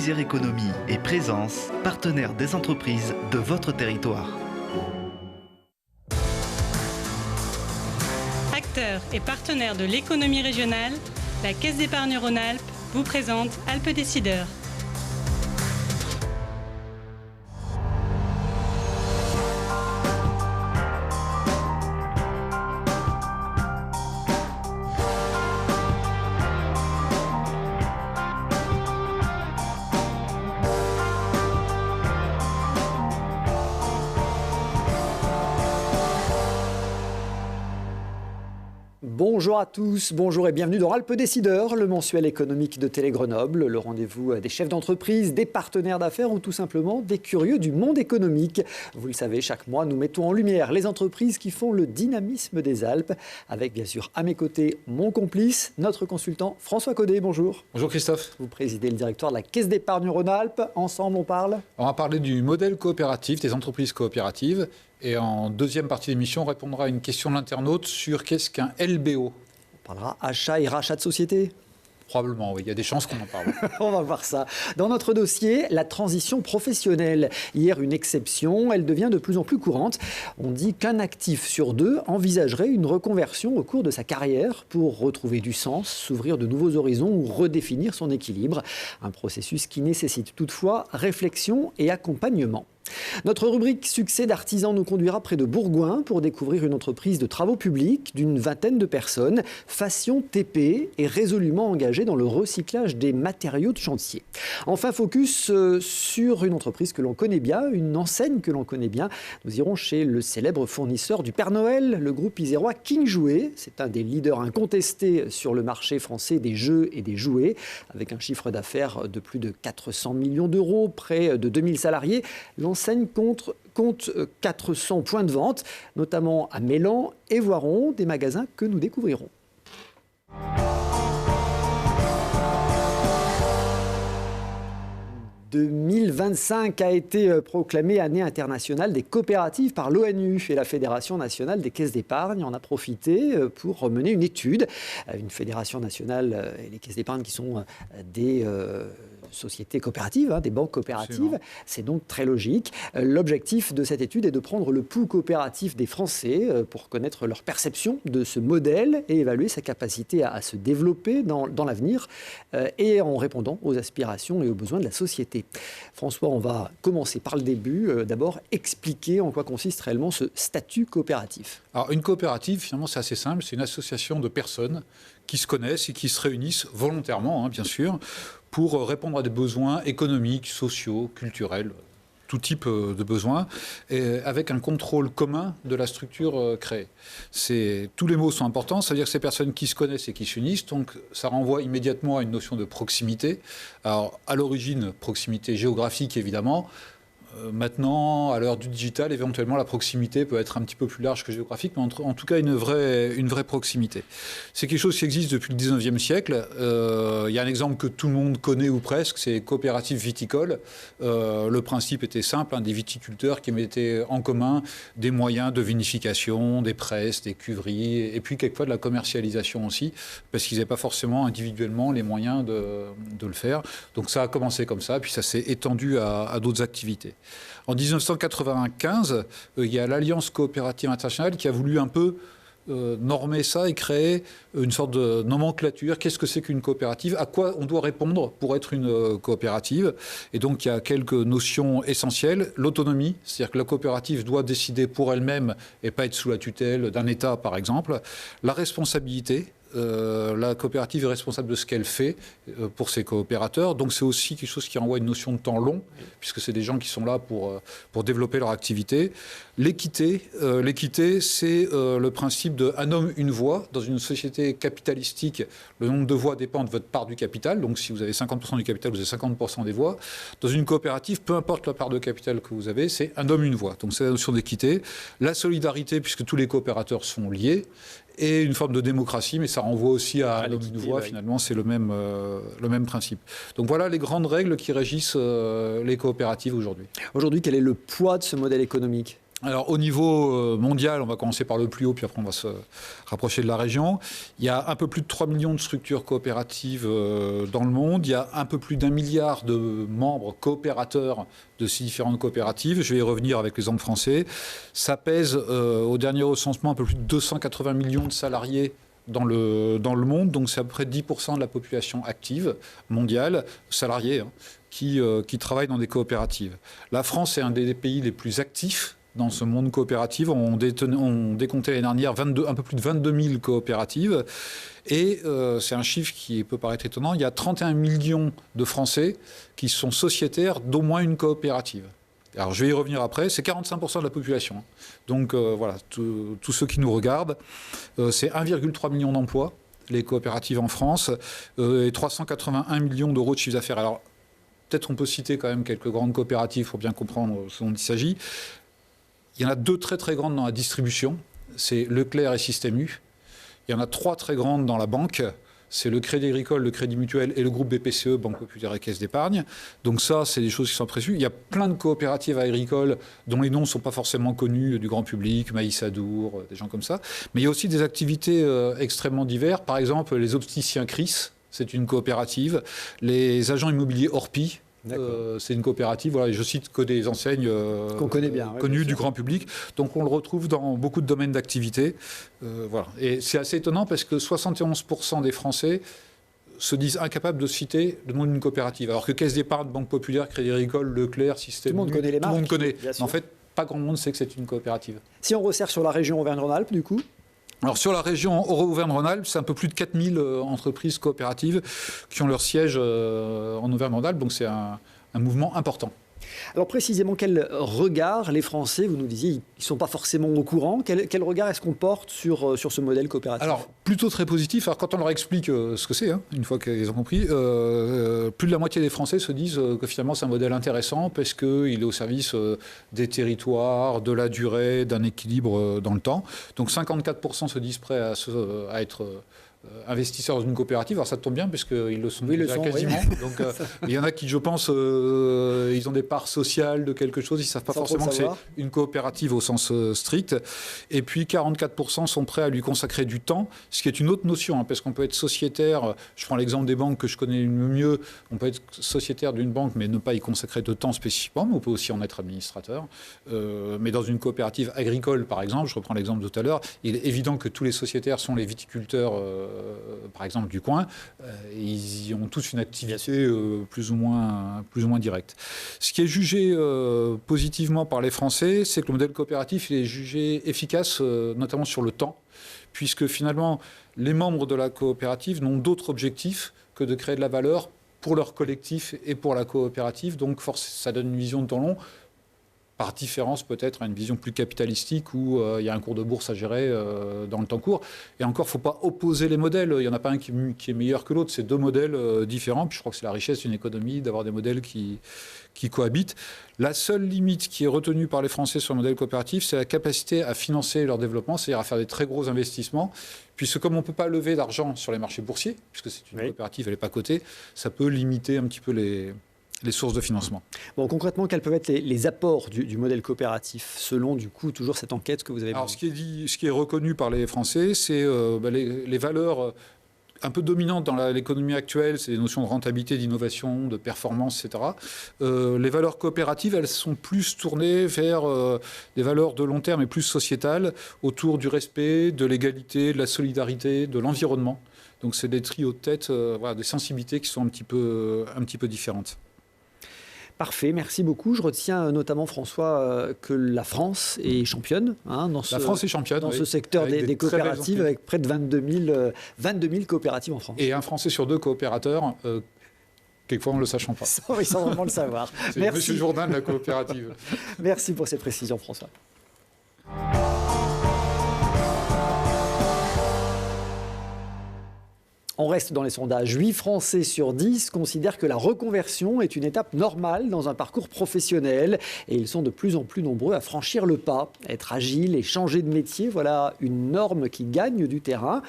Désir Économie et Présence, partenaire des entreprises de votre territoire. Acteur et partenaire de l'économie régionale, la Caisse d'épargne Rhône-Alpes vous présente Alpes Décideurs. Bonjour à tous, bonjour et bienvenue dans Alpes Décideurs, le mensuel économique de Télé Grenoble, le rendez-vous des chefs d'entreprise, des partenaires d'affaires ou tout simplement des curieux du monde économique. Vous le savez, chaque mois, nous mettons en lumière les entreprises qui font le dynamisme des Alpes, avec bien sûr à mes côtés mon complice, notre consultant François Caudet. Bonjour. Bonjour Christophe. Vous présidez le directoire de la Caisse d'épargne Rhône-Alpes. Ensemble, on parle. On va parler du modèle coopératif, des entreprises coopératives. Et en deuxième partie de l'émission, on répondra à une question de l'internaute sur qu'est-ce qu'un LBO. On parlera achat et rachat de société. Probablement, oui. Il y a des chances qu'on en parle. On va voir ça. Dans notre dossier, la transition professionnelle. Hier, une exception, elle devient de plus en plus courante. On dit qu'un actif sur deux envisagerait une reconversion au cours de sa carrière pour retrouver du sens, s'ouvrir de nouveaux horizons ou redéfinir son équilibre. Un processus qui nécessite toutefois réflexion et accompagnement. Notre rubrique Succès d'artisans nous conduira près de Bourgoin pour découvrir une entreprise de travaux publics d'une vingtaine de personnes, Fassion TP, et résolument engagée dans le recyclage des matériaux de chantier. Enfin, focus sur une entreprise que l'on connaît bien, une enseigne que l'on connaît bien. Nous irons chez le célèbre fournisseur du Père Noël, le groupe isérois King Jouet. C'est un des leaders incontestés sur le marché français des jeux et des jouets, avec un chiffre d'affaires de plus de 400 millions d'euros, près de 2000 salariés. L'enseigne compte 400 points de vente, notamment à Mélan et Voiron, des magasins que nous découvrirons. « 2025 a été proclamée année internationale des coopératives par l'ONU et la Fédération nationale des caisses d'épargne en a profité pour mener une étude. Une fédération nationale et les caisses d'épargne qui sont des sociétés coopératives, des banques coopératives. C'est donc très logique. L'objectif de cette étude est de prendre le pouls coopératif des Français pour connaître leur perception de ce modèle et évaluer sa capacité à se développer dans l'avenir et en répondant aux aspirations et aux besoins de la société. François, on va commencer par le début. D'abord, expliquer en quoi consiste réellement ce statut coopératif. Alors, une coopérative, finalement, c'est assez simple. C'est une association de personnes qui se connaissent et qui se réunissent volontairement, bien sûr, pour répondre à des besoins économiques, sociaux, culturels, tout type de besoins, et avec un contrôle commun de la structure créée. Tous les mots sont importants, c'est-à-dire que ces personnes qui se connaissent et qui s'unissent, donc ça renvoie immédiatement à une notion de proximité. Alors, à l'origine, proximité géographique, évidemment. Maintenant, à l'heure du digital, éventuellement, la proximité peut être un petit peu plus large que géographique, mais en tout cas, une vraie proximité. C'est quelque chose qui existe depuis le 19e siècle. Il y a un exemple que tout le monde connaît ou presque, c'est les coopératives viticoles. Le principe était simple, des viticulteurs qui mettaient en commun des moyens de vinification, des presses, des cuveries, et puis quelquefois de la commercialisation aussi, parce qu'ils n'avaient pas forcément individuellement les moyens de le faire. Donc ça a commencé comme ça, puis ça s'est étendu à d'autres activités. En 1995, il y a l'Alliance coopérative internationale qui a voulu un peu normer ça et créer une sorte de nomenclature. Qu'est-ce que c'est qu'une coopérative ? À quoi on doit répondre pour être une coopérative ? Et donc, il y a quelques notions essentielles. L'autonomie, c'est-à-dire que la coopérative doit décider pour elle-même et pas être sous la tutelle d'un État, par exemple. La responsabilité. La coopérative est responsable de ce qu'elle fait pour ses coopérateurs. Donc c'est aussi quelque chose qui renvoie à une notion de temps long, puisque c'est des gens qui sont là pour développer leur activité. L'équité, c'est le principe de un homme, une voix. Dans une société capitalistique, le nombre de voix dépend de votre part du capital. Donc si vous avez 50% du capital, vous avez 50% des voix. Dans une coopérative, peu importe la part de capital que vous avez, c'est un homme, une voix. Donc c'est la notion d'équité. La solidarité, puisque tous les coopérateurs sont liés. Et une forme de démocratie, mais ça renvoie aussi à l'homme une voix, finalement, c'est le même principe. Donc voilà les grandes règles qui régissent les coopératives aujourd'hui. Aujourd'hui, quel est le poids de ce modèle économique ? Alors, au niveau mondial, on va commencer par le plus haut, puis après on va se rapprocher de la région. Il y a un peu plus de 3 millions de structures coopératives dans le monde. Il y a un peu plus d'1 milliard de membres coopérateurs de ces différentes coopératives. Je vais y revenir avec l'exemple français. Ça pèse, au dernier recensement, un peu plus de 280 millions de salariés dans le monde. Donc, c'est à peu près 10% de la population active mondiale, salariés, qui travaillent dans des coopératives. La France est un des pays les plus actifs dans ce monde coopératif. On décomptait l'année dernière un peu plus de 22 000 coopératives. Et c'est un chiffre qui peut paraître étonnant. Il y a 31 millions de Français qui sont sociétaires d'au moins une coopérative. Alors, je vais y revenir après. C'est 45% de la population. Donc, voilà, tous ceux qui nous regardent. C'est 1,3 million d'emplois, les coopératives en France, et 381 millions d'euros de chiffre d'affaires. Alors, peut-être on peut citer quand même quelques grandes coopératives pour bien comprendre ce dont il s'agit. Il y en a 2 très très grandes dans la distribution, c'est Leclerc et Système U. Il y en a 3 très grandes dans la banque, c'est le Crédit Agricole, le Crédit Mutuel et le groupe BPCE, Banque Populaire et Caisse d'Épargne. Donc ça, c'est des choses qui sont précieuses. Il y a plein de coopératives agricoles dont les noms ne sont pas forcément connus du grand public, Maïs Adour, des gens comme ça. Mais il y a aussi des activités extrêmement diverses. Par exemple, les opticiens Chris, c'est une coopérative. Les agents immobiliers Orpi, c'est une coopérative. Voilà, je cite que des enseignes qu'on connaît bien, connues bien du grand public. Donc on le retrouve dans beaucoup de domaines d'activité. Voilà. Et c'est assez étonnant parce que 71% des Français se disent incapables de citer le nom d'une coopérative. Alors que Caisse d'Épargne, Banque Populaire, Crédit Agricole, Leclerc, Système U, tout le monde connaît les marques. Tout le monde connaît. Mais en fait, pas grand monde sait que c'est une coopérative. Si on resserre sur la région Auvergne-Rhône-Alpes, du coup? Alors sur la région Auvergne-Rhône-Alpes, c'est un peu plus de 4000 entreprises coopératives qui ont leur siège en Auvergne-Rhône-Alpes. Donc c'est un mouvement important. Alors précisément, quel regard les Français, vous nous disiez, ils ne sont pas forcément au courant, quel regard est-ce qu'on porte sur ce modèle coopératif? Alors, plutôt très positif. Alors, quand on leur explique ce que c'est, une fois qu'ils ont compris, plus de la moitié des Français se disent que finalement c'est un modèle intéressant parce qu'il est au service des territoires, de la durée, d'un équilibre dans le temps. Donc 54% se disent prêts à être investisseurs dans une coopérative. Alors ça tombe bien puisqu'ils le sont déjà quasiment. Oui. Donc il y en a qui, je pense, ils ont des parts sociales de quelque chose. Ils ne savent pas forcément que c'est une coopérative au sens strict. Et puis 44% sont prêts à lui consacrer du temps, ce qui est une autre notion, parce qu'on peut être sociétaire. Je prends l'exemple des banques que je connais le mieux. On peut être sociétaire d'une banque mais ne pas y consacrer de temps spécifiquement. Mais on peut aussi en être administrateur. Mais dans une coopérative agricole, par exemple, je reprends l'exemple de tout à l'heure, il est évident que tous les sociétaires sont les viticulteurs par exemple du coin, ils y ont tous une activité plus ou moins directe. Ce qui est jugé positivement par les Français, c'est que le modèle coopératif il est jugé efficace, notamment sur le temps, puisque finalement les membres de la coopérative n'ont d'autre objectif que de créer de la valeur pour leur collectif et pour la coopérative. Donc ça donne une vision de temps long, par différence peut-être à une vision plus capitalistique où il y a un cours de bourse à gérer dans le temps court. Et encore, il ne faut pas opposer les modèles. Il n'y en a pas un qui est meilleur que l'autre. C'est 2 modèles différents. Puis je crois que c'est la richesse d'une économie d'avoir des modèles qui cohabitent. La seule limite qui est retenue par les Français sur le modèle coopératif, c'est la capacité à financer leur développement, c'est-à-dire à faire des très gros investissements. Puisque comme on ne peut pas lever d'argent sur les marchés boursiers, puisque c'est une coopérative, elle n'est pas cotée, ça peut limiter un petit peu les sources de financement. Bon, concrètement, quels peuvent être les apports du modèle coopératif, selon, du coup, toujours cette enquête que vous avez menée? Alors, ce qui est reconnu par les Français, c'est les valeurs un peu dominantes dans l'économie actuelle, c'est les notions de rentabilité, d'innovation, de performance, etc. Les valeurs coopératives, elles sont plus tournées vers des valeurs de long terme et plus sociétales, autour du respect, de l'égalité, de la solidarité, de l'environnement. Donc, c'est des trios de tête, des sensibilités qui sont un petit peu différentes. Parfait, merci beaucoup. Je retiens notamment, François, que la France est championne dans ce secteur des coopératives, avec près de 22 000 coopératives en France. Et un Français sur 2 coopérateurs, quelquefois en ne le sachant pas. Oui, sans vraiment le savoir. C'est Monsieur Jourdain de la coopérative. Merci pour ces précisions, François. On reste dans les sondages. 8 Français sur 10 considèrent que la reconversion est une étape normale dans un parcours professionnel. Et ils sont de plus en plus nombreux à franchir le pas. Être agile et changer de métier, voilà une norme qui gagne du terrain.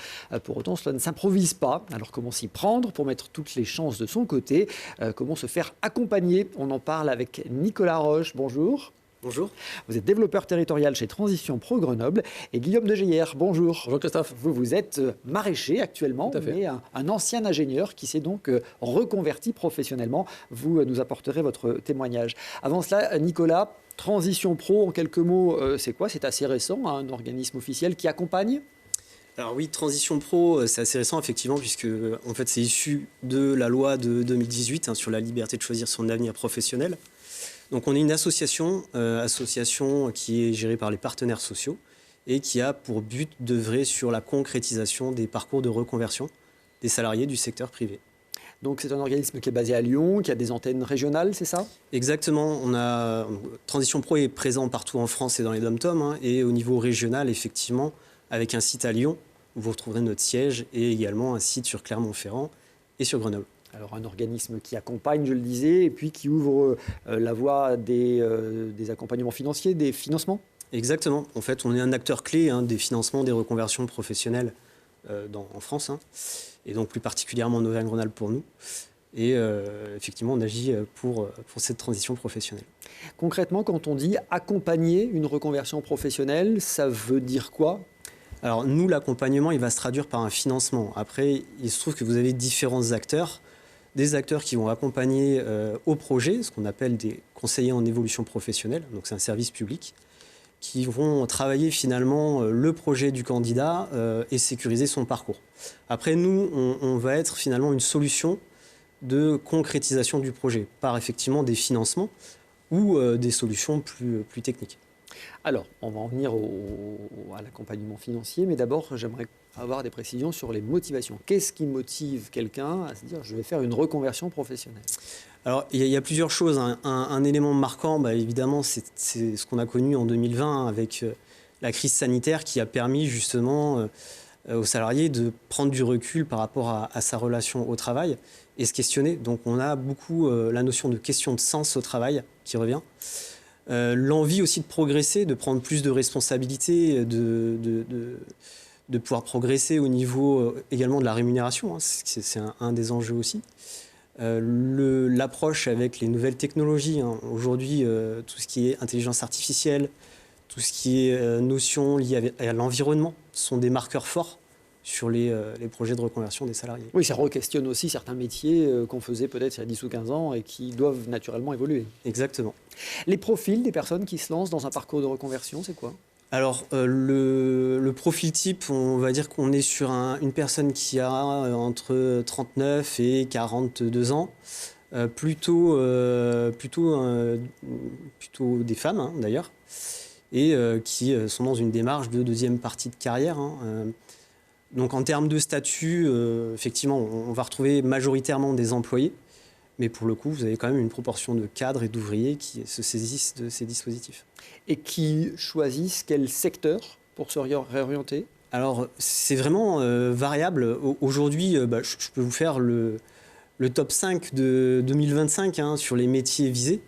Pour autant, cela ne s'improvise pas. Alors comment s'y prendre pour mettre toutes les chances de son côté? Comment se faire accompagner? On en parle avec Nicolas Roche. Bonjour. Bonjour. Vous êtes développeur territorial chez Transition Pro Grenoble. Et Guillaume de Geyer, bonjour. Bonjour Christophe. Vous êtes maraîcher actuellement, Tout à fait. mais un ancien ingénieur qui s'est donc reconverti professionnellement. Vous nous apporterez votre témoignage. Avant cela, Nicolas, Transition Pro, en quelques mots, c'est quoi? C'est assez récent, hein, un organisme officiel qui accompagne? Alors oui, Transition Pro, c'est assez récent effectivement, puisque en fait, c'est issu de la loi de 2018 sur la liberté de choisir son avenir professionnel. Donc on est une association qui est gérée par les partenaires sociaux et qui a pour but d'œuvrer sur la concrétisation des parcours de reconversion des salariés du secteur privé. Donc c'est un organisme qui est basé à Lyon, qui a des antennes régionales, c'est ça? Exactement, Transition Pro est présent partout en France et dans les DOM-TOM, et au niveau régional, effectivement, avec un site à Lyon, où vous retrouverez notre siège, et également un site sur Clermont-Ferrand et sur Grenoble. Alors un organisme qui accompagne, je le disais, et puis qui ouvre la voie des accompagnements financiers, des financements? Exactement. En fait, on est un acteur clé des financements des reconversions professionnelles en France, et donc plus particulièrement en Auvergne-Rhône-Alpes pour nous. Et effectivement, on agit pour cette transition professionnelle. Concrètement, quand on dit accompagner une reconversion professionnelle, ça veut dire quoi? Alors nous, l'accompagnement, il va se traduire par un financement. Après, il se trouve que vous avez différents acteurs. Des acteurs qui vont accompagner au projet, ce qu'on appelle des conseillers en évolution professionnelle, donc c'est un service public, qui vont travailler finalement le projet du candidat et sécuriser son parcours. Après, nous, on va être finalement une solution de concrétisation du projet par effectivement des financements ou des solutions plus techniques. Alors, on va en venir à l'accompagnement financier, mais d'abord, j'aimerais avoir des précisions sur les motivations. Qu'est-ce qui motive quelqu'un à se dire « je vais faire une reconversion professionnelle » ? Alors, il y a plusieurs choses. Un élément marquant, évidemment, c'est ce qu'on a connu en 2020 avec la crise sanitaire qui a permis justement aux salariés de prendre du recul par rapport à sa relation au travail et se questionner. Donc, on a beaucoup la notion de question de sens au travail qui revient. L'envie aussi de progresser, de prendre plus de responsabilités, de pouvoir progresser au niveau également de la rémunération. C'est un des enjeux aussi. L'approche avec les nouvelles technologies. Aujourd'hui, tout ce qui est intelligence artificielle, tout ce qui est notions liées à l'environnement sont des marqueurs forts sur les projets de reconversion des salariés. Oui, ça re-questionne aussi certains métiers qu'on faisait peut-être il y a 10 ou 15 ans et qui doivent naturellement évoluer. Exactement. Les profils des personnes qui se lancent dans un parcours de reconversion, c'est quoi ? Alors, le profil type, on va dire qu'on est sur une personne qui a entre 39 et 42 ans, plutôt des femmes d'ailleurs, et qui sont dans une démarche de deuxième partie de carrière. Donc en termes de statut, effectivement, on va retrouver majoritairement des employés, mais pour le coup, vous avez quand même une proportion de cadres et d'ouvriers qui se saisissent de ces dispositifs. Et qui choisissent quel secteur pour se réorienter ? Alors, c'est vraiment variable. Aujourd'hui, je peux vous faire le top 5 de 2025 sur les métiers visés.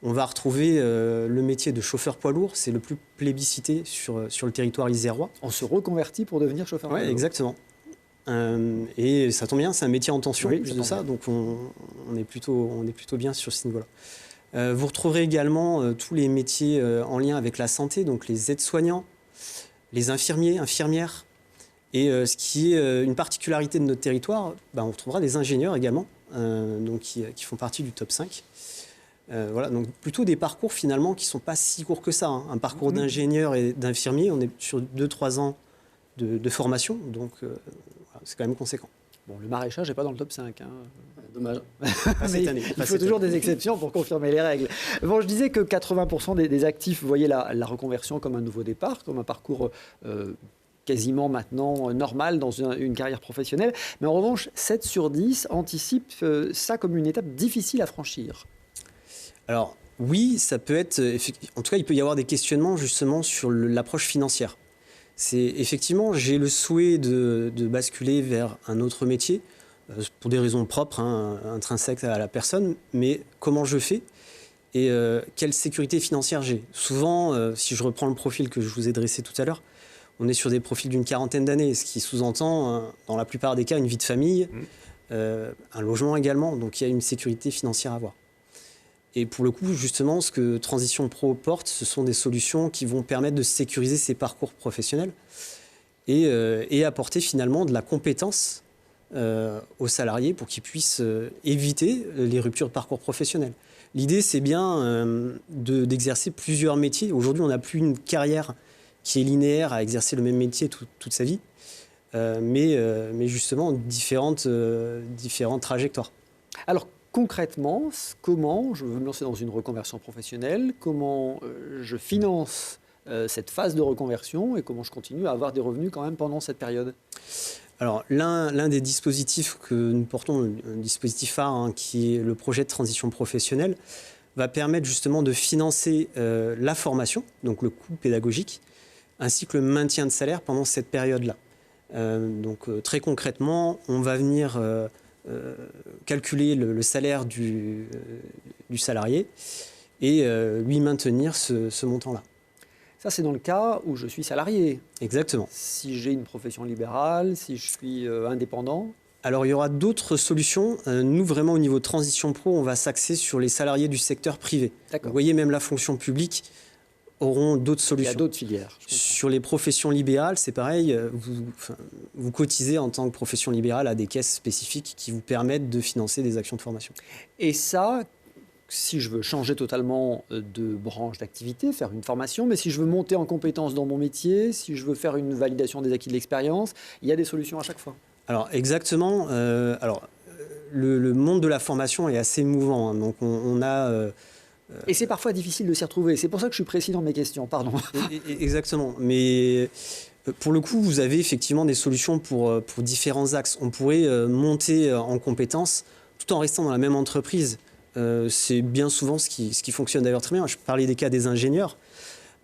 On va retrouver le métier de chauffeur poids lourd, c'est le plus plébiscité sur le territoire isérois. On se reconvertit pour devenir chauffeur poids lourd. Oui, exactement. Et ça tombe bien, c'est un métier en tension, oui, juste de ça, donc on est plutôt bien sur ce niveau-là. Vous retrouverez également tous les métiers en lien avec la santé, donc les aides-soignants, les infirmiers, infirmières. Et ce qui est une particularité de notre territoire, on retrouvera des ingénieurs également, donc qui font partie du top 5. Voilà, donc plutôt des parcours finalement qui ne sont pas si courts que ça. Un parcours d'ingénieur et d'infirmier, on est sur 2-3 ans de formation, donc c'est quand même conséquent. Bon, le maraîchage n'est pas dans le top 5. Dommage. Mais il faut toujours des exceptions pour confirmer les règles. Bon, je disais que 80% des actifs voyaient la reconversion comme un nouveau départ, comme un parcours quasiment maintenant normal dans une carrière professionnelle. Mais en revanche, 7 sur 10 anticipent ça comme une étape difficile à franchir. Alors oui, ça peut être... En tout cas, il peut y avoir des questionnements justement sur l'approche financière. C'est effectivement, j'ai le souhait de basculer vers un autre métier pour des raisons propres, intrinsèques à la personne, mais comment je fais et quelle sécurité financière j'ai. Souvent, si je reprends le profil que je vous ai dressé tout à l'heure, on est sur des profils d'une quarantaine d'années, ce qui sous-entend, dans la plupart des cas, une vie de famille, un logement également, donc il y a une sécurité financière à avoir. Et pour le coup, justement, ce que Transition Pro porte, ce sont des solutions qui vont permettre de sécuriser ces parcours professionnels et apporter finalement de la compétence aux salariés pour qu'ils puissent éviter les ruptures de parcours professionnels. L'idée, c'est bien d'exercer plusieurs métiers. Aujourd'hui, on n'a plus une carrière qui est linéaire à exercer le même métier toute sa vie, mais justement différentes trajectoires. Alors, concrètement, comment je veux me lancer dans une reconversion professionnelle, comment je finance cette phase de reconversion et comment je continue à avoir des revenus quand même pendant cette période? Alors, l'un des dispositifs que nous portons, un dispositif phare, qui est le projet de transition professionnelle, va permettre justement de financer la formation, donc le coût pédagogique, ainsi que le maintien de salaire pendant cette période-là. Très concrètement, on va venir calculer le salaire du salarié et lui maintenir ce montant-là. Ça, c'est dans le cas où je suis salarié. Exactement. Si j'ai une profession libérale, si je suis indépendant. Alors, il y aura d'autres solutions. Nous, vraiment, au niveau de Transition Pro, on va s'axer sur les salariés du secteur privé. D'accord. Vous voyez, même la fonction publique auront d'autres solutions. Il y a d'autres filières. Sur les professions libérales, c'est pareil. Vous cotisez en tant que profession libérale à des caisses spécifiques qui vous permettent de financer des actions de formation. Et ça, si je veux changer totalement de branche d'activité, faire une formation, mais si je veux monter en compétence dans mon métier, si je veux faire une validation des acquis de l'expérience, il y a des solutions à chaque fois. Alors exactement. Le monde de la formation est assez mouvant. Donc on a... Et c'est parfois difficile de s'y retrouver. C'est pour ça que je suis précis dans mes questions, pardon. Exactement. Mais pour le coup, vous avez effectivement des solutions pour différents axes. On pourrait monter en compétences tout en restant dans la même entreprise. C'est bien souvent ce qui fonctionne d'ailleurs très bien. Je parlais des cas des ingénieurs.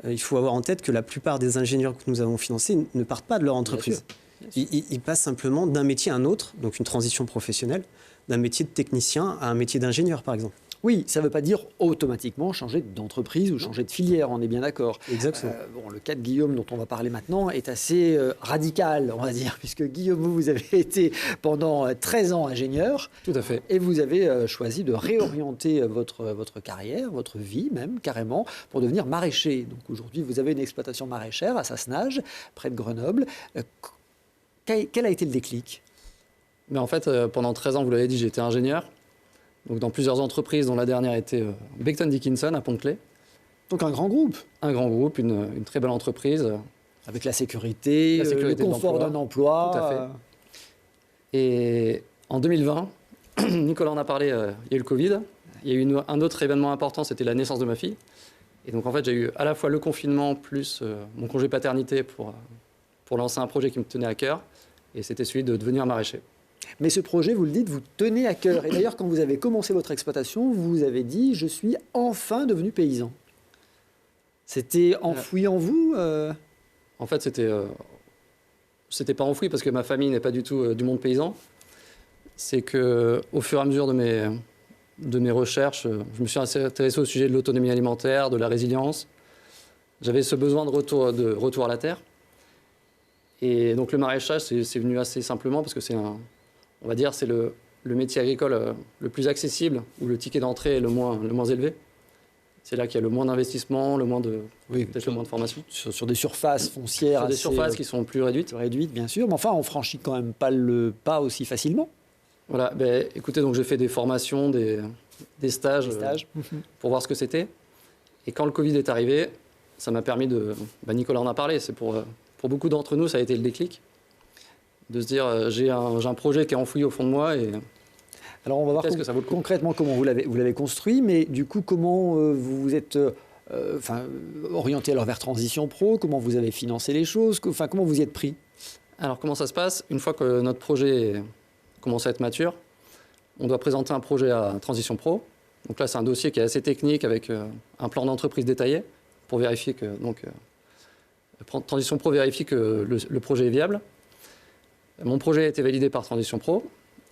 Il faut avoir en tête que la plupart des ingénieurs que nous avons financés ne partent pas de leur entreprise. Ils passent simplement d'un métier à un autre, donc une transition professionnelle, d'un métier de technicien à un métier d'ingénieur, par exemple. Oui, ça ne veut pas dire automatiquement changer d'entreprise ou changer de filière, on est bien d'accord. Exactement. Le cas de Guillaume, dont on va parler maintenant, est assez radical, on va dire, puisque Guillaume, vous avez été pendant 13 ans ingénieur. Tout à fait. Et vous avez choisi de réorienter votre carrière, votre vie même, carrément, pour devenir maraîcher. Donc aujourd'hui, vous avez une exploitation maraîchère à Sassenage, près de Grenoble. Quel a été le déclic? Mais en fait, pendant 13 ans, vous l'avez dit, j'ai été ingénieur. Donc dans plusieurs entreprises, dont la dernière était Becton Dickinson à Pont-de-Clay. Donc un grand groupe. Un grand groupe, une très belle entreprise. Avec la sécurité le confort d'un emploi. Tout à fait. Et en 2020, Nicolas en a parlé, il y a eu le Covid. Il y a eu un autre événement important, c'était la naissance de ma fille. Et donc en fait, j'ai eu à la fois le confinement plus mon congé paternité pour lancer un projet qui me tenait à cœur. Et c'était celui de devenir maraîcher. Mais ce projet, vous le dites, vous tenez à cœur. Et d'ailleurs, quand vous avez commencé votre exploitation, vous avez dit « je suis enfin devenu paysan ». C'était enfoui en vous En fait, c'était pas enfoui parce que ma famille n'est pas du tout du monde paysan. C'est qu'au fur et à mesure de mes recherches, je me suis intéressé au sujet de l'autonomie alimentaire, de la résilience. J'avais ce besoin de retour à la terre. Et donc le maraîchage, c'est venu assez simplement parce que c'est le métier agricole le plus accessible, où le ticket d'entrée est le moins élevé. C'est là qu'il y a le moins d'investissement, peut-être le moins de formation. Sur des surfaces foncières. Sur des surfaces qui sont plus réduites. Réduites, bien sûr. Mais enfin, on franchit quand même pas le pas aussi facilement. Voilà. Écoutez, donc j'ai fait des formations, des stages, pour voir ce que c'était. Et quand le Covid est arrivé, ça m'a permis de... Nicolas en a parlé, c'est pour beaucoup d'entre nous, ça a été le déclic. De se dire, j'ai un projet qui est enfoui au fond de moi et... Alors on va voir concrètement comment vous l'avez construit, mais du coup comment vous vous êtes orienté alors vers Transition Pro, comment vous avez financé les choses, comment vous y êtes pris? Alors comment ça se passe? Une fois que notre projet commence à être mature, on doit présenter un projet à Transition Pro. Donc là c'est un dossier qui est assez technique avec un plan d'entreprise détaillé pour vérifier que Transition Pro vérifie que le projet est viable. Mon projet a été validé par Transition Pro.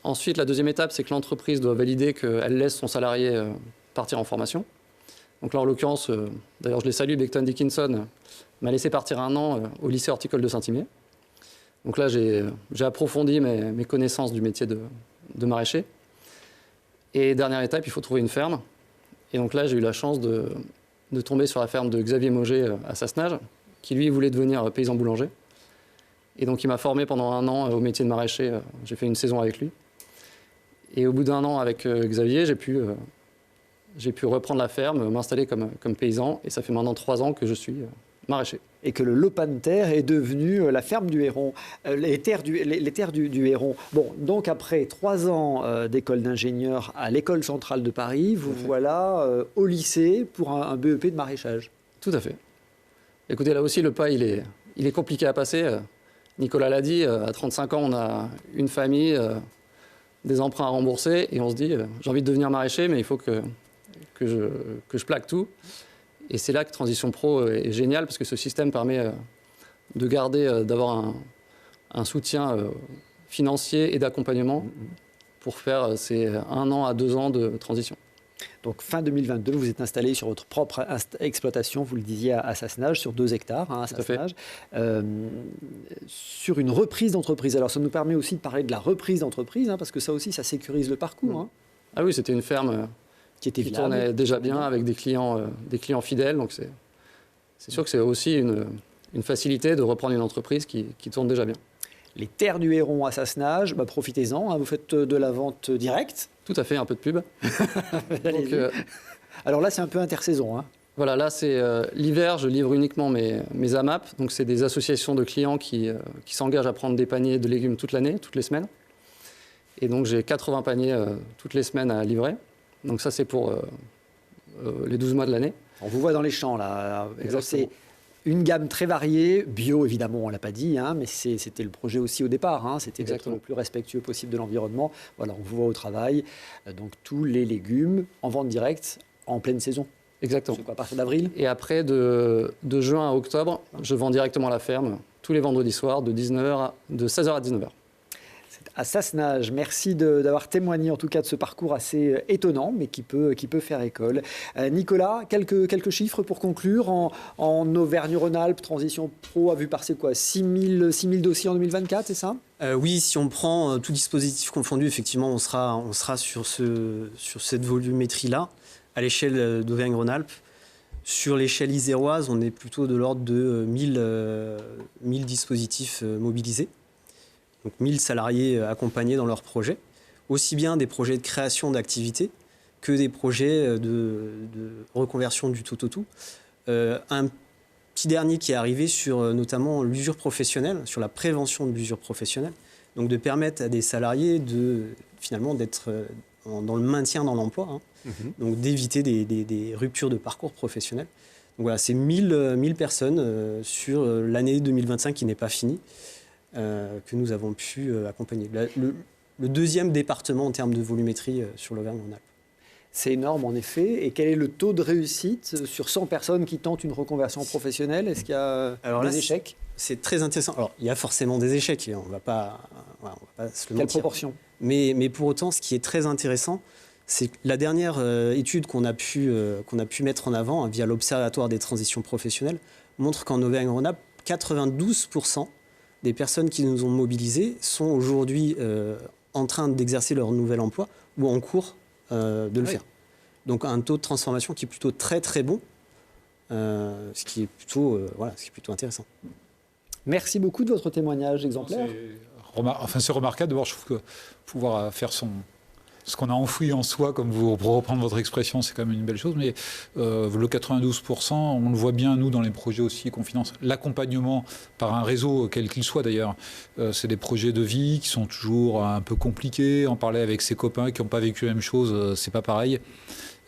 Ensuite, la deuxième étape, c'est que l'entreprise doit valider qu'elle laisse son salarié partir en formation. Donc là, en l'occurrence, d'ailleurs, je les salue, Becton Dickinson m'a laissé partir 1 an au lycée horticole de Saint-Imier. Donc là, j'ai approfondi mes connaissances du métier de maraîcher. Et dernière étape, il faut trouver une ferme. Et donc là, j'ai eu la chance de tomber sur la ferme de Xavier Mauger à Sassenage, qui lui voulait devenir paysan boulanger. Et donc il m'a formé pendant 1 an au métier de maraîcher. J'ai fait une saison avec lui. Et au bout d'1 an avec Xavier, j'ai pu reprendre la ferme, m'installer comme paysan. Et ça fait maintenant 3 ans que je suis maraîcher. Et que le lopin de terre est devenu la ferme du Héron, les terres du Héron. Bon, donc après 3 ans d'école d'ingénieur à l'école centrale de Paris, vous voilà au lycée pour un BEP de maraîchage. Tout à fait. Écoutez, là aussi, le pas, il est compliqué à passer. Nicolas l'a dit, à 35 ans, on a une famille, des emprunts à rembourser, et on se dit, j'ai envie de devenir maraîcher, mais il faut que je plaque tout. Et c'est là que Transition Pro est génial, parce que ce système permet de garder, d'avoir un soutien financier et d'accompagnement pour faire ces 1 an à 2 ans de transition. Donc fin 2022, vous êtes installé sur votre propre exploitation, vous le disiez, à Sassenage, sur 2 hectares à Sassenage, sur une reprise d'entreprise. Alors ça nous permet aussi de parler de la reprise d'entreprise, parce que ça aussi, ça sécurise le parcours. Ah oui, c'était une ferme qui tournait déjà bien, avec des clients fidèles. Donc c'est sûr que c'est aussi une facilité de reprendre une entreprise qui tourne déjà bien. Les terres du Héron à Sassenage, profitez-en, vous faites de la vente directe. Tout à fait, un peu de pub. Donc, alors là, c'est un peu intersaison. Voilà, là, c'est l'hiver, je livre uniquement mes AMAP. Donc, c'est des associations de clients qui s'engagent à prendre des paniers de légumes toute l'année, toutes les semaines. Et donc, j'ai 80 paniers toutes les semaines à livrer. Donc, ça, c'est pour les 12 mois de l'année. On vous voit dans les champs, là. Exactement. C'est une gamme très variée, bio évidemment, on ne l'a pas dit, mais c'était le projet aussi au départ, c'était d'être le plus respectueux possible de l'environnement. Voilà, on vous voit au travail, donc tous les légumes en vente directe en pleine saison. Exactement. C'est quoi, à partir d'avril? Et après, de juin à octobre, je vends directement à la ferme, tous les vendredis soirs, de 16h à 19h. À Sassenage, merci d'avoir témoigné en tout cas de ce parcours assez étonnant, mais qui peut faire école. Nicolas, quelques chiffres pour conclure. En Auvergne-Rhône-Alpes, Transition Pro a vu passer quoi, 6 000 dossiers en 2024, c'est ça? Oui, si on prend tout dispositif confondu, effectivement, on sera sur cette volumétrie-là, à l'échelle d'Auvergne-Rhône-Alpes. Sur l'échelle iséroise, on est plutôt de l'ordre de 1000 dispositifs mobilisés. Donc 1000 salariés accompagnés dans leurs projets, aussi bien des projets de création d'activités que des projets de reconversion du tout. Un petit dernier qui est arrivé sur notamment l'usure professionnelle, sur la prévention de l'usure professionnelle, donc de permettre à des salariés finalement d'être dans le maintien dans l'emploi, donc d'éviter des ruptures de parcours professionnel. Donc voilà, c'est 1000 personnes sur l'année 2025 qui n'est pas finie. Que nous avons pu accompagner. Le deuxième département en termes de volumétrie sur l'Auvergne-Rhône-Alpes. C'est énorme en effet. Et quel est le taux de réussite sur 100 personnes qui tentent une reconversion professionnelle? Est-ce qu'il y a des échecs? C'est très intéressant. Alors, il y a forcément des échecs, on ne va pas se le mentir. Quelle proportion? Mais pour autant, ce qui est très intéressant, c'est que la dernière étude qu'on a pu mettre en avant via l'Observatoire des transitions professionnelles montre qu'en Auvergne-Rhône-Alpes, 92% des personnes qui nous ont mobilisés sont aujourd'hui en train d'exercer leur nouvel emploi ou en cours de le faire. Donc un taux de transformation qui est plutôt très très bon, ce qui est plutôt intéressant. Merci beaucoup de votre témoignage exemplaire. C'est remarquable. D'abord, je trouve que pouvoir faire ce qu'on a enfoui en soi, comme pour reprendre votre expression, c'est quand même une belle chose. Mais le 92%, on le voit bien, nous, dans les projets aussi qu'on finance. L'accompagnement par un réseau, quel qu'il soit d'ailleurs, c'est des projets de vie qui sont toujours un peu compliqués. En parler avec ses copains qui n'ont pas vécu la même chose, c'est pas pareil.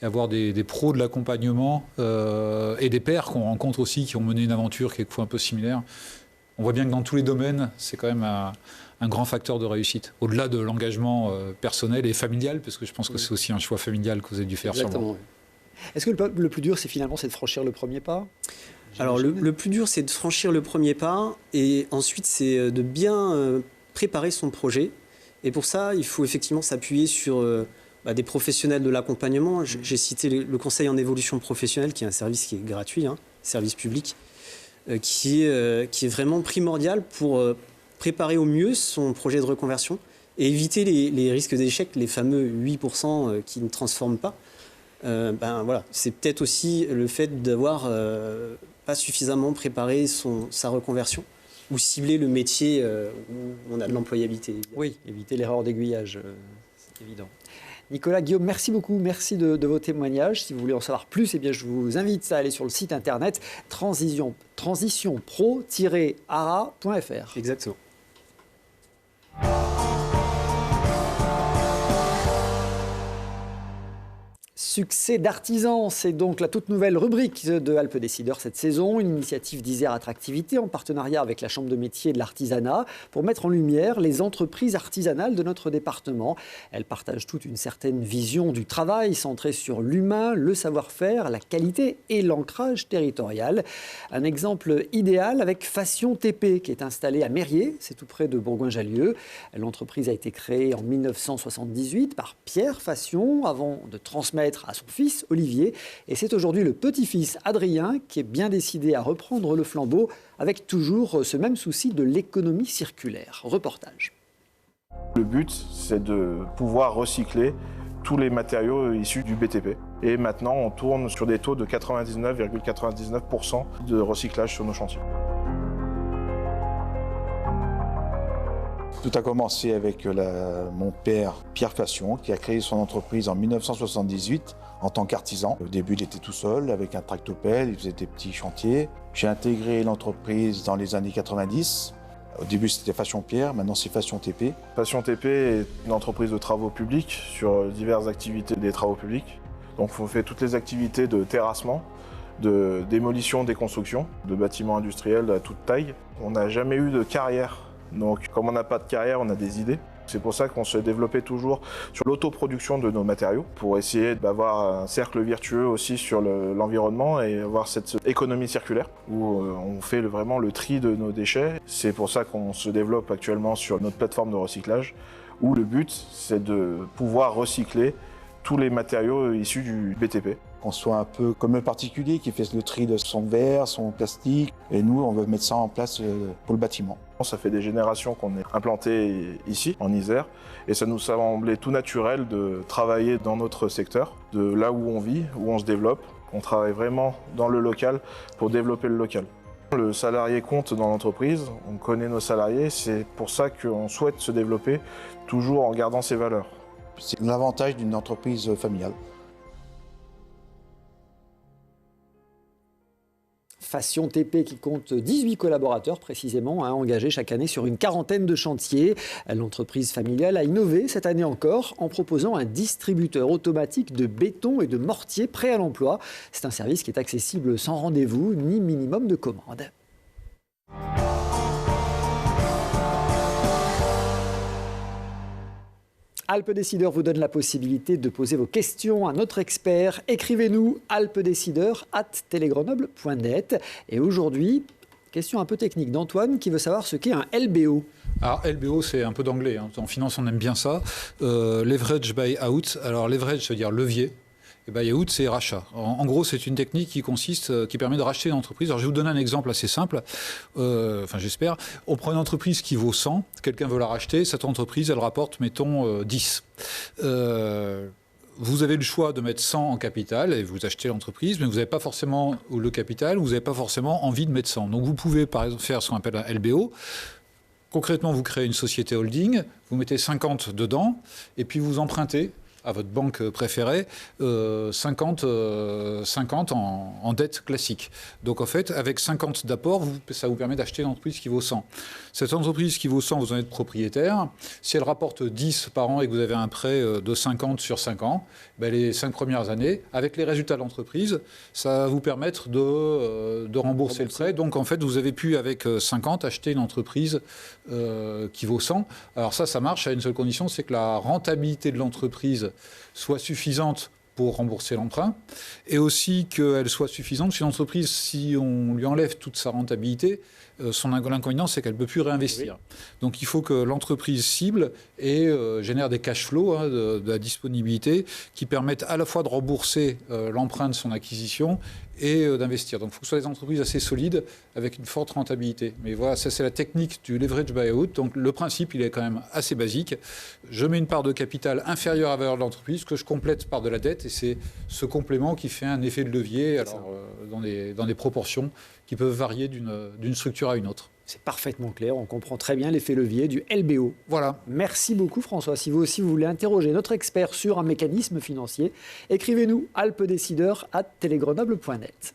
Et avoir des pros de l'accompagnement et des pairs qu'on rencontre aussi, qui ont mené une aventure quelquefois un peu similaire. On voit bien que dans tous les domaines, c'est quand même un grand facteur de réussite, au-delà de l'engagement personnel et familial, parce que je pense que c'est aussi un choix familial que vous avez dû faire. Exactement. Sûrement. Est-ce que le plus dur, c'est de franchir le premier pas? Alors le plus dur, c'est de franchir le premier pas, et ensuite c'est de bien préparer son projet. Et pour ça, il faut effectivement s'appuyer sur des professionnels de l'accompagnement. J'ai cité le Conseil en évolution professionnelle, qui est un service qui est gratuit, service public, qui est vraiment primordial pour préparer au mieux son projet de reconversion et éviter les risques d'échec, les fameux 8% qui ne transforment pas. Voilà, c'est peut-être aussi le fait d'avoir pas suffisamment préparé sa reconversion ou cibler le métier où on a de l'employabilité. Oui, éviter l'erreur d'aiguillage, c'est évident. Nicolas, Guillaume, merci beaucoup. Merci de vos témoignages. Si vous voulez en savoir plus, eh bien, je vous invite à aller sur le site internet transitionpro-ara.fr. Exactement. Succès d'artisans, c'est donc la toute nouvelle rubrique de Alpes Décideurs cette saison, une initiative d'Isère Attractivité en partenariat avec la Chambre de métier et de l'artisanat pour mettre en lumière les entreprises artisanales de notre département. Elles partagent toute une certaine vision du travail centrée sur l'humain, le savoir-faire, la qualité et l'ancrage territorial. Un exemple idéal avec Fashion TP qui est installée à Mérier, c'est tout près de Bourgoin-Jallieu. L'entreprise a été créée en 1978 par Pierre Fassion avant de transmettre à son fils Olivier. Et c'est aujourd'hui le petit-fils Adrien qui est bien décidé à reprendre le flambeau avec toujours ce même souci de l'économie circulaire. Reportage. Le but, c'est de pouvoir recycler tous les matériaux issus du BTP. Et maintenant, on tourne sur des taux de 99,99% de recyclage sur nos chantiers. Tout a commencé avec mon père, Pierre Fassion, qui a créé son entreprise en 1978 en tant qu'artisan. Au début, il était tout seul avec un tractopelle, il faisait des petits chantiers. J'ai intégré l'entreprise dans les années 90. Au début, c'était Fassion Pierre, maintenant c'est Fassion TP. Fassion TP est une entreprise de travaux publics sur diverses activités des travaux publics. Donc, on fait toutes les activités de terrassement, de démolition, déconstruction, de bâtiments industriels à toute taille. On n'a jamais eu de carrière. Donc, comme on n'a pas de carrière, on a des idées. C'est pour ça qu'on se développait toujours sur l'autoproduction de nos matériaux pour essayer d'avoir un cercle vertueux aussi sur l'environnement et avoir cette économie circulaire où on fait vraiment le tri de nos déchets. C'est pour ça qu'on se développe actuellement sur notre plateforme de recyclage où le but, c'est de pouvoir recycler tous les matériaux issus du BTP. Qu'on soit un peu comme un particulier qui fait le tri de son verre, son plastique. Et nous, on veut mettre ça en place pour le bâtiment. Ça fait des générations qu'on est implanté ici, en Isère. Et ça nous semblait tout naturel de travailler dans notre secteur, de là où on vit, où on se développe. On travaille vraiment dans le local pour développer le local. Le salarié compte dans l'entreprise, on connaît nos salariés. C'est pour ça qu'on souhaite se développer toujours en gardant ses valeurs. C'est l'avantage d'une entreprise familiale. Fassion TP qui compte 18 collaborateurs précisément, engagés chaque année sur une quarantaine de chantiers. L'entreprise familiale a innové cette année encore en proposant un distributeur automatique de béton et de mortier prêt à l'emploi. C'est un service qui est accessible sans rendez-vous ni minimum de commande. Alpes Décideurs vous donne la possibilité de poser vos questions à notre expert. Écrivez-nous alpesdecideurs@telegrenoble.net. Et aujourd'hui, question un peu technique d'Antoine qui veut savoir ce qu'est un LBO. Alors, LBO, c'est un peu d'anglais. En finance, on aime bien ça. Leverage buyout. Alors, leverage, ça veut dire levier. Et buyout, c'est rachat. En gros, c'est une technique qui permet de racheter une entreprise. Alors, je vais vous donner un exemple assez simple. J'espère. On prend une entreprise qui vaut 100. Quelqu'un veut la racheter. Cette entreprise, elle rapporte, mettons, 10. Vous avez le choix de mettre 100 en capital et vous achetez l'entreprise, mais vous n'avez pas forcément le capital, vous n'avez pas forcément envie de mettre 100. Donc, vous pouvez, par exemple, faire ce qu'on appelle un LBO. Concrètement, vous créez une société holding, vous mettez 50 dedans, et puis vous empruntez à votre banque préférée, 50 en dette classique. Donc en fait, avec 50 d'apport, ça vous permet d'acheter une entreprise qui vaut 100. Cette entreprise qui vaut 100, vous en êtes propriétaire. Si elle rapporte 10 par an et que vous avez un prêt de 50 sur 5 ans, les 5 premières années, avec les résultats de l'entreprise, ça va vous permettre de rembourser le prêt. Donc en fait, vous avez pu, avec 50, acheter une entreprise qui vaut 100. Alors ça marche à une seule condition, c'est que la rentabilité de l'entreprise soit suffisante pour rembourser l'emprunt, et aussi qu'elle soit suffisante si l'entreprise, si on lui enlève toute sa rentabilité, son inconvénient, c'est qu'elle ne peut plus réinvestir. Donc il faut que l'entreprise cible et génère des cash flows, hein, de la disponibilité, qui permettent à la fois de rembourser l'emprunt de son acquisition et d'investir. Donc il faut que ce soit des entreprises assez solides avec une forte rentabilité. Mais voilà, ça c'est la technique du leverage buyout. Donc le principe, il est quand même assez basique. Je mets une part de capital inférieure à la valeur de l'entreprise que je complète par de la dette, et c'est ce complément qui fait un effet de levier dans des proportions qui peuvent varier d'une structure à une autre. C'est parfaitement clair, on comprend très bien l'effet levier du LBO. Voilà. Merci beaucoup François. Si vous aussi vous voulez interroger notre expert sur un mécanisme financier, écrivez-nous alpedécideur@telegrenoble.net.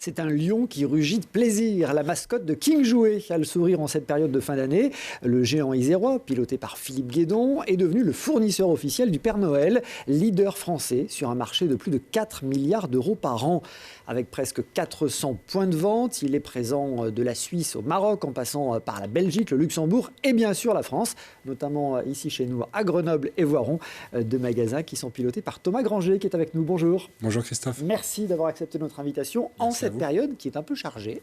C'est un lion qui rugit de plaisir. La mascotte de King Jouet a le sourire en cette période de fin d'année. Le géant isérois, piloté par Philippe Guédon, est devenu le fournisseur officiel du Père Noël, leader français sur un marché de plus de 4 milliards d'euros par an. Avec presque 400 points de vente, il est présent de la Suisse au Maroc, en passant par la Belgique, le Luxembourg et bien sûr la France, notamment ici chez nous à Grenoble et Voiron, deux magasins qui sont pilotés par Thomas Granger qui est avec nous. Bonjour. Bonjour Christophe. Merci d'avoir accepté notre invitation en cette période qui est un peu chargée,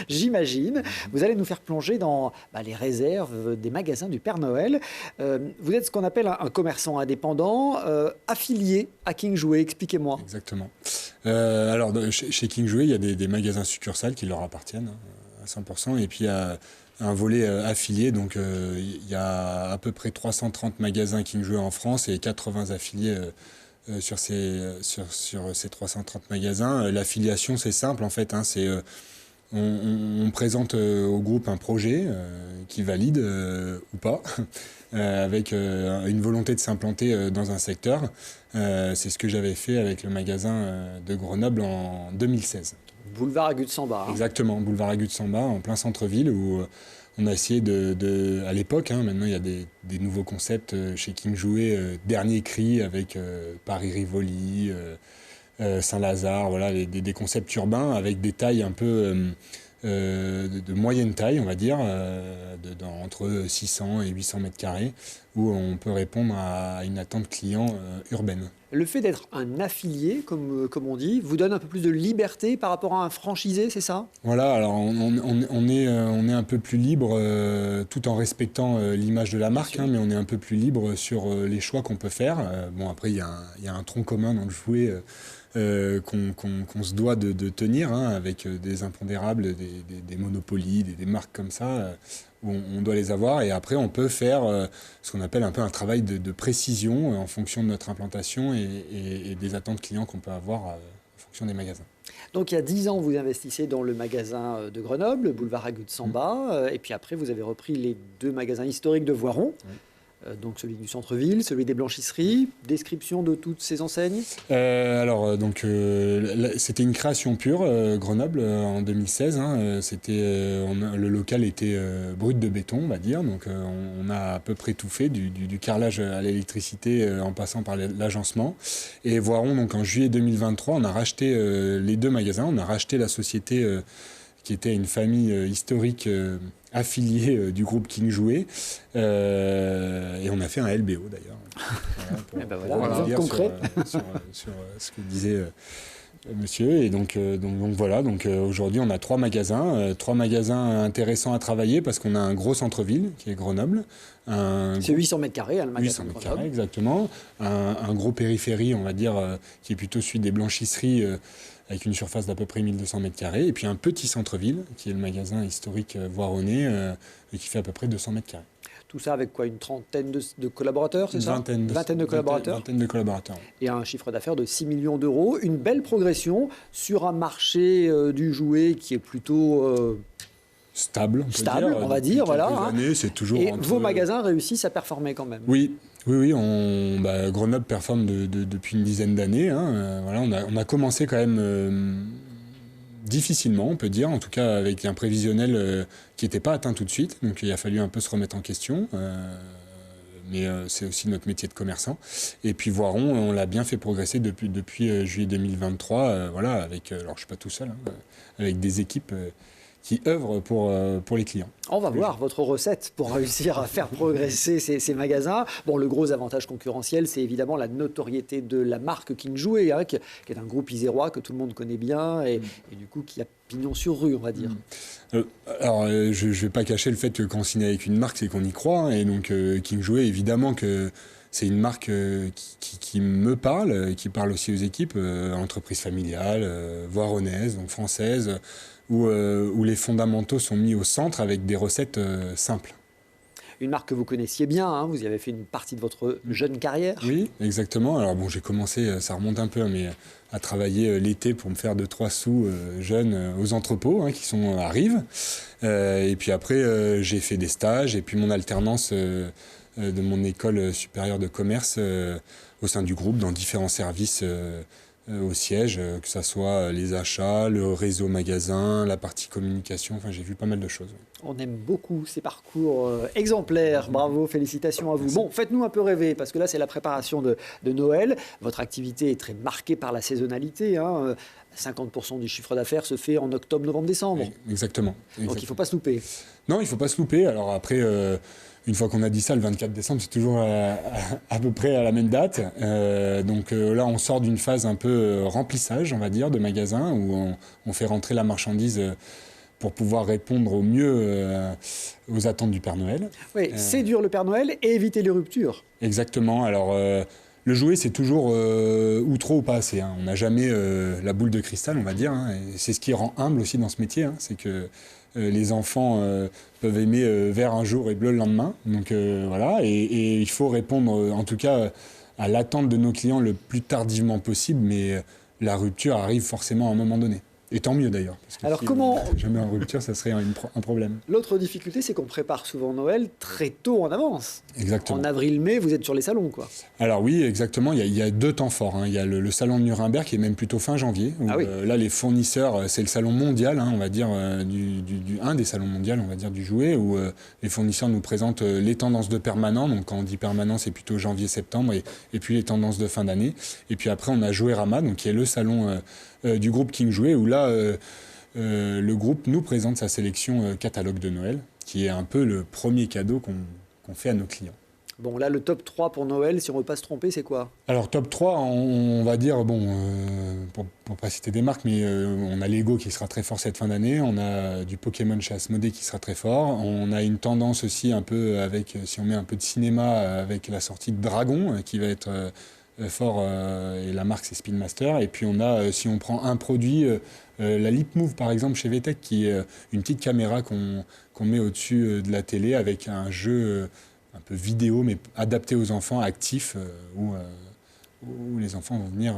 j'imagine. Vous allez nous faire plonger dans les réserves des magasins du Père Noël. Vous êtes ce qu'on appelle un commerçant indépendant, affilié à King Jouet. Expliquez-moi. Exactement. Alors, chez King Jouet, il y a des magasins succursales qui leur appartiennent à 100%. Et puis, il y a un volet affilié. Donc, il y a à peu près 330 magasins King Jouet en France et 80 affiliés sur ces 330 magasins. L'affiliation, c'est simple, en fait. On présente au groupe un projet qui valide ou pas, avec une volonté de s'implanter dans un secteur. C'est ce que j'avais fait avec le magasin de Grenoble en 2016. Boulevard Agut de Samba. Exactement, boulevard Agut de Samba, en plein centre-ville, où on a essayé à l'époque, maintenant il y a des nouveaux concepts chez King Jouet, dernier cri avec Paris-Rivoli, Saint-Lazare, voilà, des concepts urbains avec des tailles un peu de moyenne taille, on va dire, entre 600 et 800 mètres carrés, où on peut répondre à une attente client urbaine. Le fait d'être un affilié, comme on dit, vous donne un peu plus de liberté par rapport à un franchisé, c'est ça? Voilà, alors on est un peu plus libre, tout en respectant l'image de la marque, mais on est un peu plus libre sur les choix qu'on peut faire. Bon, après, il y a un tronc commun dans le jouet qu'on se doit de tenir, avec des impondérables, des monopolies, des marques comme ça, où on doit les avoir. Et après, on peut faire ce qu'on appelle un peu un travail de précision en fonction de notre implantation et des attentes clients qu'on peut avoir en fonction des magasins. Donc il y a 10 ans, vous investissez dans le magasin de Grenoble, boulevard Agut de Samba, et puis après, vous avez repris les deux magasins historiques de Voiron. Oui. Donc celui du centre-ville, celui des blanchisseries. Description de toutes ces enseignes? C'était une création pure, Grenoble, en 2016. Le local était brut de béton, on va dire. Donc on a à peu près tout fait, du carrelage à l'électricité en passant par l'agencement. Et Voiron, donc en juillet 2023, on a racheté les deux magasins. On a racheté la société qui était une famille historique affiliée du groupe King Jouet. Et on a fait un LBO d'ailleurs. Voilà, concret. Sur ce que disait monsieur. Et donc voilà, aujourd'hui on a trois magasins intéressants à travailler parce qu'on a un gros centre-ville qui est Grenoble. C'est 800 mètres carrés, le magasin 800 mètres carrés, exactement. Un gros périphérie, on va dire, qui est plutôt celui des blanchisseries, avec une surface d'à peu près 1200 mètres carrés. Et puis un petit centre-ville, qui est le magasin historique voironnais, et qui fait à peu près 200 mètres carrés. Tout ça avec quoi? Une trentaine de collaborateurs, c'est ça? Vingtaine de collaborateurs. Vingtaine de collaborateurs. Et un chiffre d'affaires de 6 millions d'euros. Une belle progression sur un marché du jouet qui est plutôt... stable, on va dire, voilà. Années, c'est toujours et vos magasins réussissent à performer quand même. Oui. Grenoble performe depuis une dizaine d'années. On a commencé quand même difficilement, on peut dire, en tout cas avec un prévisionnel qui n'était pas atteint tout de suite. Donc il a fallu un peu se remettre en question. Mais c'est aussi notre métier de commerçant. Et puis Voiron, on l'a bien fait progresser depuis juillet 2023, avec, alors je ne suis pas tout seul, avec des équipes qui œuvrent pour les clients. On va voir votre recette pour réussir à faire progresser ces magasins. Bon, le gros avantage concurrentiel, c'est évidemment la notoriété de la marque King Jouet, qui est un groupe isérois que tout le monde connaît bien et du coup qui a pignon sur rue, on va dire. Alors, je ne vais pas cacher le fait que quand on signe avec une marque, c'est qu'on y croit. Et donc, King Jouet, évidemment que c'est une marque qui me parle, qui parle aussi aux équipes, entreprises familiales, voironnaises, donc françaises, où les fondamentaux sont mis au centre avec des recettes simples. Une marque que vous connaissiez bien, vous y avez fait une partie de votre jeune carrière. Oui, exactement. Alors bon, j'ai commencé, ça remonte un peu, mais à travailler l'été pour me faire 2-3 sous jeune aux entrepôts qui sont à Rives. Et puis après, j'ai fait des stages et puis mon alternance de mon école supérieure de commerce au sein du groupe dans différents services au siège, que ce soit les achats, le réseau magasin, la partie communication. Enfin, j'ai vu pas mal de choses. On aime beaucoup ces parcours exemplaires. Bravo, félicitations à vous. Bon, faites-nous un peu rêver, parce que là, c'est la préparation de Noël. Votre activité est très marquée par la saisonnalité. 50% du chiffre d'affaires se fait en octobre, novembre, décembre. Oui, exactement. Donc, il ne faut pas se louper. Non, il ne faut pas se louper. Alors après... Une fois qu'on a dit ça, le 24 décembre, c'est toujours à peu près à la même date. Donc là, on sort d'une phase un peu remplissage, on va dire, de magasins, où on fait rentrer la marchandise pour pouvoir répondre au mieux aux attentes du Père Noël. Oui, séduire le Père Noël et éviter les ruptures. Exactement. Alors, le jouet, c'est toujours ou trop ou pas assez. On n'a jamais la boule de cristal, on va dire. Et c'est ce qui rend humble aussi dans ce métier, c'est que les enfants peuvent aimer vert un jour et bleu le lendemain. Donc voilà, et il faut répondre en tout cas à l'attente de nos clients le plus tardivement possible, mais la rupture arrive forcément à un moment donné. Et tant mieux d'ailleurs. Parce que alors si comment jamais en rupture, ça serait un problème. L'autre difficulté, c'est qu'on prépare souvent Noël très tôt en avance. Exactement. En avril-mai, vous êtes sur les salons, quoi. Alors oui, exactement. Il y a 2 temps forts. Il y a le salon de Nuremberg qui est même plutôt fin janvier. Où, là, les fournisseurs, c'est le salon mondial, on va dire, un des salons mondiaux, on va dire, du jouet, où les fournisseurs nous présentent les tendances de permanent. Donc quand on dit permanent, c'est plutôt janvier-septembre, et puis les tendances de fin d'année. Et puis après, on a Jouerama, donc qui est le salon du groupe King Jouet, où là, le groupe nous présente sa sélection catalogue de Noël, qui est un peu le premier cadeau qu'on fait à nos clients. Bon, là, le top 3 pour Noël, si on ne veut pas se tromper, c'est quoi? Alors, top 3, on va dire, pour ne pas citer des marques, mais on a Lego qui sera très fort cette fin d'année, on a du Pokémon chez Asmodée qui sera très fort, on a une tendance aussi un peu avec, si on met un peu de cinéma, avec la sortie de Dragon, qui va être fort, et la marque c'est Spin Master. Et puis on a, si on prend un produit, la Lip Move par exemple chez VTech, qui est une petite caméra qu'on met au-dessus de la télé avec un jeu un peu vidéo mais adapté aux enfants, actifs, où les enfants vont venir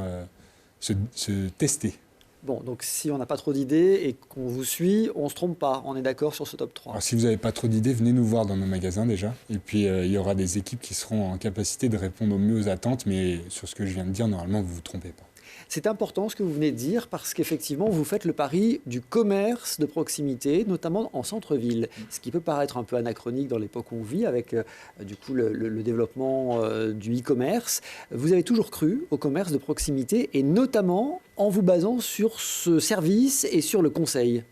se tester. Bon, donc si on n'a pas trop d'idées et qu'on vous suit, on ne se trompe pas. On est d'accord sur ce top 3. Alors, si vous n'avez pas trop d'idées, venez nous voir dans nos magasins déjà. Et puis, il y aura des équipes qui seront en capacité de répondre au mieux aux attentes. Mais sur ce que je viens de dire, normalement, vous ne vous trompez pas. C'est important ce que vous venez de dire parce qu'effectivement, vous faites le pari du commerce de proximité, notamment en centre-ville. Ce qui peut paraître un peu anachronique dans l'époque où on vit avec du coup, le développement du e-commerce. Vous avez toujours cru au commerce de proximité et notamment en vous basant sur ce service et sur le conseil.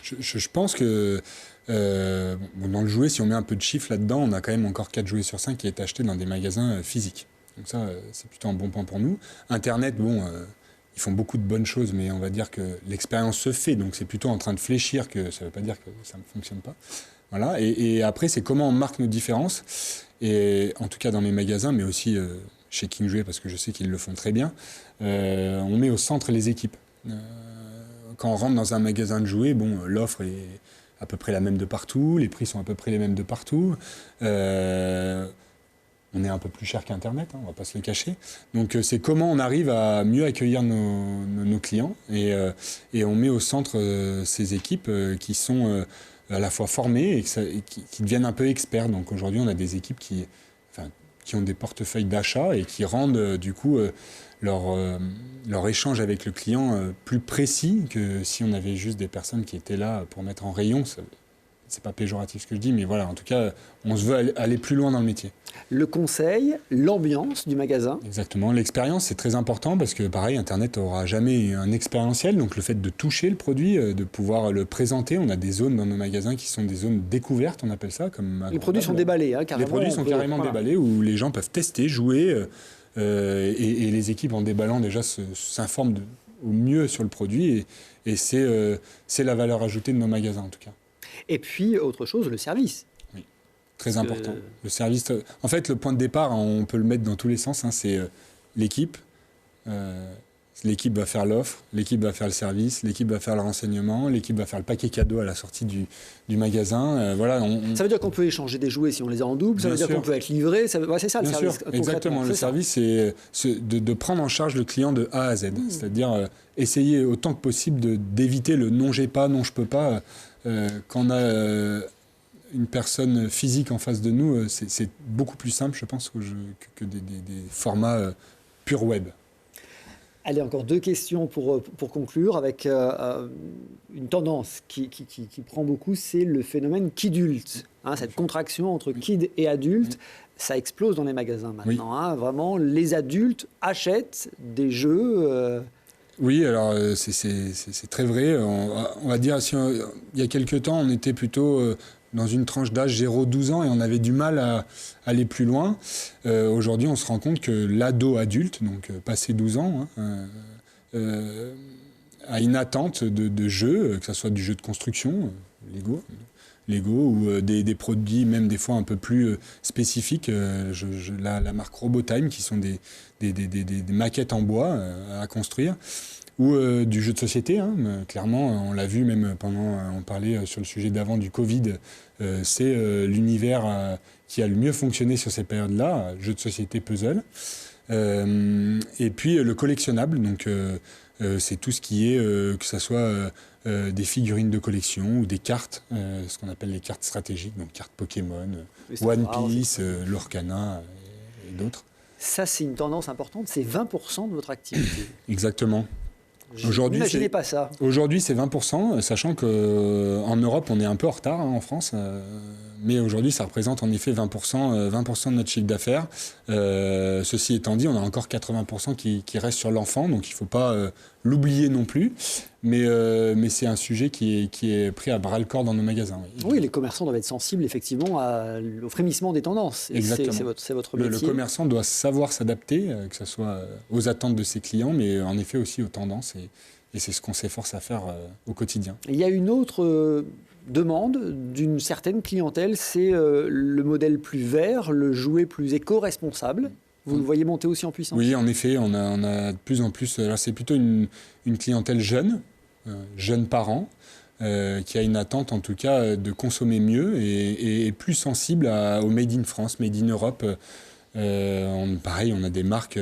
Je pense que dans le jouet, si on met un peu de chiffres là-dedans, on a quand même encore 4 jouets sur 5 qui est acheté dans des magasins physiques. Donc ça, c'est plutôt un bon point pour nous. Internet, ils font beaucoup de bonnes choses, mais on va dire que l'expérience se fait, donc c'est plutôt en train de fléchir que ça ne veut pas dire que ça ne fonctionne pas. Voilà. Et après, c'est comment on marque nos différences, et en tout cas dans mes magasins, mais aussi chez King Jouet, parce que je sais qu'ils le font très bien, on met au centre les équipes. Quand on rentre dans un magasin de jouets, l'offre est à peu près la même de partout, les prix sont à peu près les mêmes de partout. On est un peu plus cher qu'Internet, on ne va pas se le cacher. Donc c'est comment on arrive à mieux accueillir nos clients et on met au centre ces équipes qui sont à la fois formées et qui deviennent un peu experts. Donc aujourd'hui, on a des équipes qui ont des portefeuilles d'achat et qui rendent du coup leur échange avec le client plus précis que si on avait juste des personnes qui étaient là pour mettre en rayon. C'est pas péjoratif ce que je dis, mais voilà, en tout cas, on se veut aller plus loin dans le métier. Le conseil, l'ambiance du magasin. Exactement. L'expérience, c'est très important parce que, pareil, Internet n'aura jamais un expérientiel. Donc, le fait de toucher le produit, de pouvoir le présenter. On a des zones dans nos magasins qui sont des zones découvertes, on appelle ça. Les produits sont déballés, carrément. Les produits sont carrément déballés où les gens peuvent tester, jouer. Et les équipes, en déballant, déjà, s'informent au mieux sur le produit. Et c'est la valeur ajoutée de nos magasins, en tout cas. Et puis, autre chose, le service. Très important. Le service. En fait, le point de départ, on peut le mettre dans tous les sens. C'est l'équipe. L'équipe va faire l'offre, l'équipe va faire le service, l'équipe va faire le renseignement, l'équipe va faire le paquet cadeau à la sortie du magasin. Voilà. Ça veut dire qu'on peut échanger des jouets si on les a en double. Ça veut dire qu'on peut être livré. C'est ça le service. Exactement. Le service, c'est de prendre en charge le client de A à Z. C'est-à-dire essayer autant que possible d'éviter le non j'ai pas, non je peux pas. Quand on a une personne physique en face de nous, c'est beaucoup plus simple, je pense, que des formats pur web. Allez, encore 2 questions pour conclure, avec une tendance qui prend beaucoup, c'est le phénomène kidulte. Cette contraction entre kid et adulte, ça explose dans les magasins maintenant. Vraiment, les adultes achètent des jeux... Oui, alors c'est très vrai. On va dire, il y a quelques temps, on était plutôt dans une tranche d'âge 0-12 ans et on avait du mal à aller plus loin. Aujourd'hui, on se rend compte que l'ado adulte, donc passé 12 ans, a une attente de jeux, que ce soit du jeu de construction, Lego ou des produits même des fois un peu plus spécifiques. La marque Robotime, qui sont des maquettes en bois à construire. Ou du jeu de société, clairement, on l'a vu même pendant, on parlait sur le sujet d'avant du Covid, c'est l'univers qui a le mieux fonctionné sur ces périodes-là, jeu de société puzzle. Et puis le collectionnable, donc c'est tout ce qui est, que ce soit des figurines de collection ou des cartes, ce qu'on appelle les cartes stratégiques, donc cartes Pokémon, One Piece, Lorcana et d'autres. Ça, c'est une tendance importante, c'est 20% de votre activité. Exactement. N'imaginez pas ça. Aujourd'hui, c'est 20%, sachant qu'en Europe, on est un peu en retard en France. Mais aujourd'hui, ça représente en effet 20% de notre chiffre d'affaires. Ceci étant dit, on a encore 80% qui restent sur l'enfant, donc il ne faut pas l'oublier non plus. Mais c'est un sujet qui est pris à bras-le-corps dans nos magasins. Oui, les commerçants doivent être sensibles effectivement au frémissement des tendances. Exactement. C'est votre métier. Le commerçant doit savoir s'adapter, que ce soit aux attentes de ses clients, mais en effet aussi aux tendances. Et c'est ce qu'on s'efforce à faire au quotidien. Il y a une autre demande d'une certaine clientèle, c'est le modèle plus vert, le jouet plus éco-responsable. Vous le voyez monter aussi en puissance? Oui, en effet, on a de plus en plus. Alors c'est plutôt une clientèle jeune, jeunes parents, qui a une attente en tout cas de consommer mieux et plus sensible au Made in France, Made in Europe. Pareil, on a des marques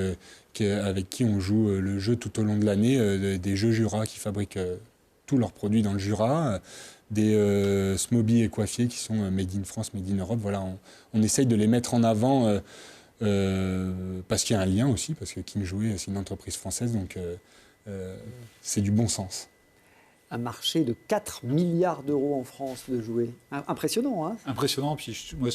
avec qui on joue le jeu tout au long de l'année, des jeux Jura qui fabriquent tous leurs produits dans le Jura, des Smoby et Coiffier qui sont Made in France, Made in Europe. Voilà, on essaye de les mettre en avant parce qu'il y a un lien aussi, parce que King Jouet, c'est une entreprise française, donc c'est du bon sens. Un marché de 4 milliards d'euros en France de jouets. Impressionnant, hein? Impressionnant. Puis moi,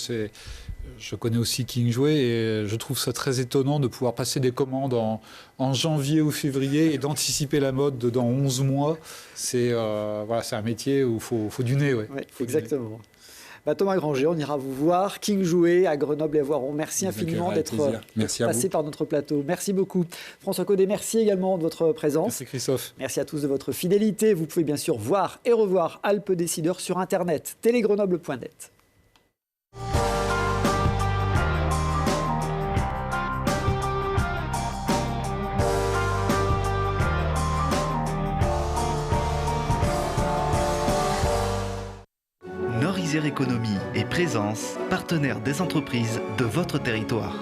je connais aussi King Jouet et je trouve ça très étonnant de pouvoir passer des commandes en janvier ou février et d'anticiper la mode dans 11 mois. C'est un métier où il faut du nez. Ouais. Ouais, exactement. Thomas Granger, on ira vous voir. King Jouet à Grenoble et à Voiron. Merci infiniment d'être passé par notre plateau. Merci beaucoup. François Caudet, merci également de votre présence. Merci Christophe. Merci à tous de votre fidélité. Vous pouvez bien sûr voir et revoir Alpes Décideurs sur Internet, télégrenoble.net. Nord Isère Économie et Présence, partenaires des entreprises de votre territoire.